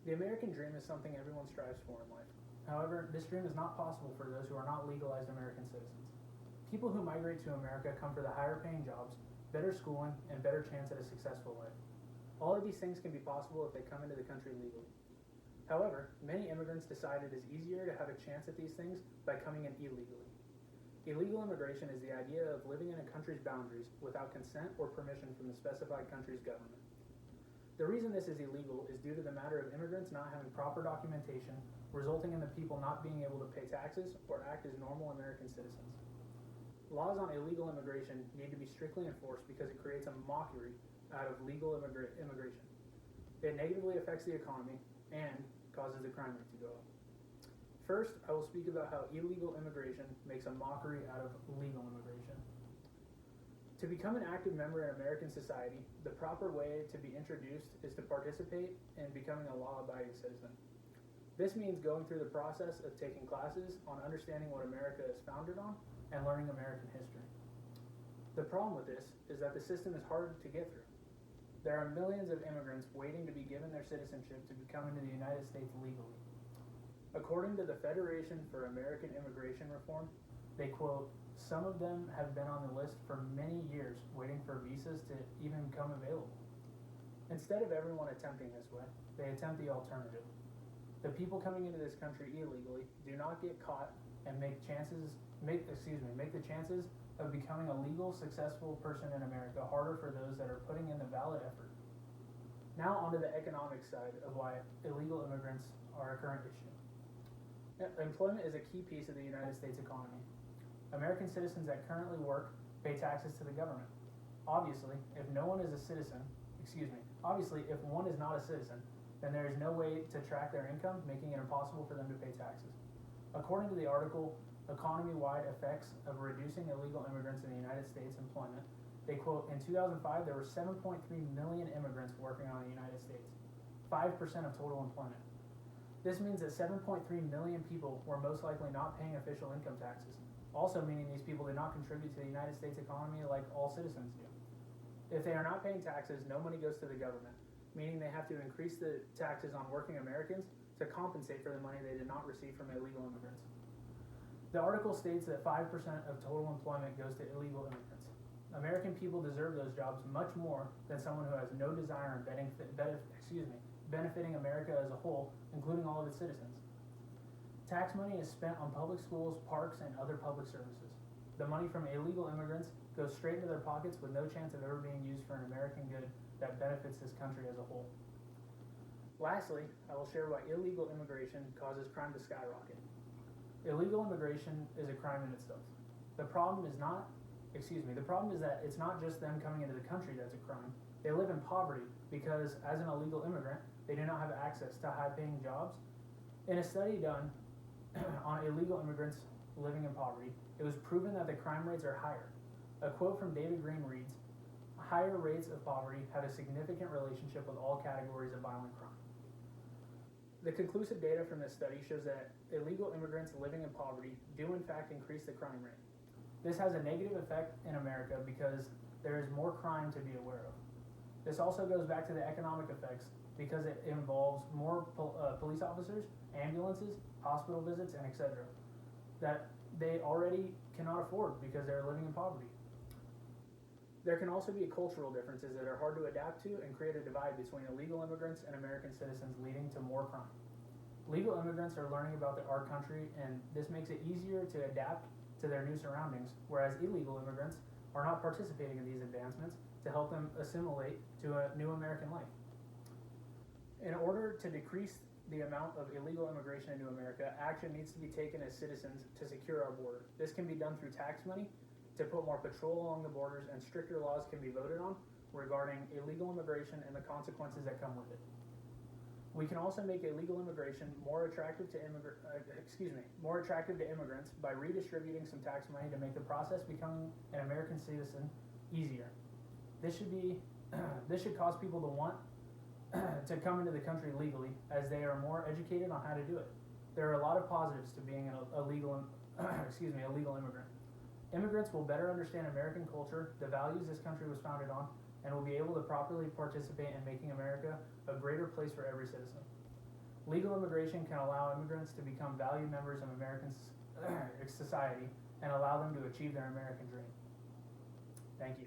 The American dream is something everyone strives for in life. However, this dream is not possible for those who are not legalized American citizens. People who migrate to America come for the higher paying jobs, better schooling, and better chance at a successful life. All of these things can be possible if they come into the country legally. However, many immigrants decide it is easier to have a chance at these things by coming in illegally. Illegal immigration is the idea of living in a country's boundaries without consent or permission from the specified country's government. The reason this is illegal is due to the matter of immigrants not having proper documentation, resulting in the people not being able to pay taxes or act as normal American citizens. Laws on illegal immigration need to be strictly enforced because it creates a mockery out of legal immigration. It negatively affects the economy and causes the crime rate to go up. First, I will speak about how illegal immigration makes a mockery out of legal immigration. To become an active member in American society, the proper way to be introduced is to participate in becoming a law-abiding citizen. This means going through the process of taking classes on understanding what America is founded on and learning American history. The problem with this is that the system is hard to get through. There are millions of immigrants waiting to be given their citizenship to become into the United States legally. According to the Federation for American Immigration Reform, they quote, "Some of them have been on the list for many years waiting for visas to even become available." Instead of everyone attempting this way, they attempt the alternative. The people coming into this country illegally do not get caught and make the chances of becoming a legal, successful person in America harder for those that are putting in the valid effort. Now onto the economic side of why illegal immigrants are a current issue. Employment is a key piece of the United States economy. American citizens that currently work pay taxes to the government. Obviously, if one is not a citizen, then there is no way to track their income, making it impossible for them to pay taxes. According to the article, Economy-Wide Effects of Reducing Illegal Immigrants in the United States Employment, they quote, "In 2005, there were 7.3 million immigrants working on the United States, 5% of total employment. This means that 7.3 million people were most likely not paying official income taxes, also meaning these people did not contribute to the United States economy like all citizens do. If they are not paying taxes, no money goes to the government, meaning they have to increase the taxes on working Americans to compensate for the money they did not receive from illegal immigrants." The article states that 5% of total employment goes to illegal immigrants. American people deserve those jobs much more than someone who has no desire in benefiting America as a whole, including all of its citizens. Tax money is spent on public schools, parks, and other public services. The money from illegal immigrants goes straight into their pockets with no chance of ever being used for an American good that benefits this country as a whole. Lastly, I will share why illegal immigration causes crime to skyrocket. Illegal immigration is a crime in itself. The problem is that it's not just them coming into the country that's a crime. They live in poverty because, as an illegal immigrant, they do not have access to high-paying jobs. In a study done on illegal immigrants living in poverty, it was proven that the crime rates are higher. A quote from David Green reads, "Higher rates of poverty have a significant relationship with all categories of violent crime." The conclusive data from this study shows that illegal immigrants living in poverty do in fact increase the crime rate. This has a negative effect in America because there is more crime to be aware of. This also goes back to the economic effects because it involves more police officers, ambulances, hospital visits, and etc. that they already cannot afford because they're living in poverty. There can also be cultural differences that are hard to adapt to and create a divide between illegal immigrants and American citizens, leading to more crime. Legal immigrants are learning about our country, and this makes it easier to adapt to their new surroundings, whereas illegal immigrants are not participating in these advancements to help them assimilate to a new American life. In order to decrease the amount of illegal immigration into America, action needs to be taken as citizens to secure our border. This can be done through tax money, to put more patrol along the borders, and stricter laws can be voted on regarding illegal immigration and the consequences that come with it. We can also make illegal immigration more attractive to immigrants by redistributing some tax money to make the process becoming an American citizen easier. This should cause people to want to come into the country legally, as they are more educated on how to do it. There are a lot of positives to being a legal immigrant. Immigrants will better understand American culture, the values this country was founded on, and will be able to properly participate in making America a greater place for every citizen. Legal immigration can allow immigrants to become valued members of American society and allow them to achieve their American dream. Thank you.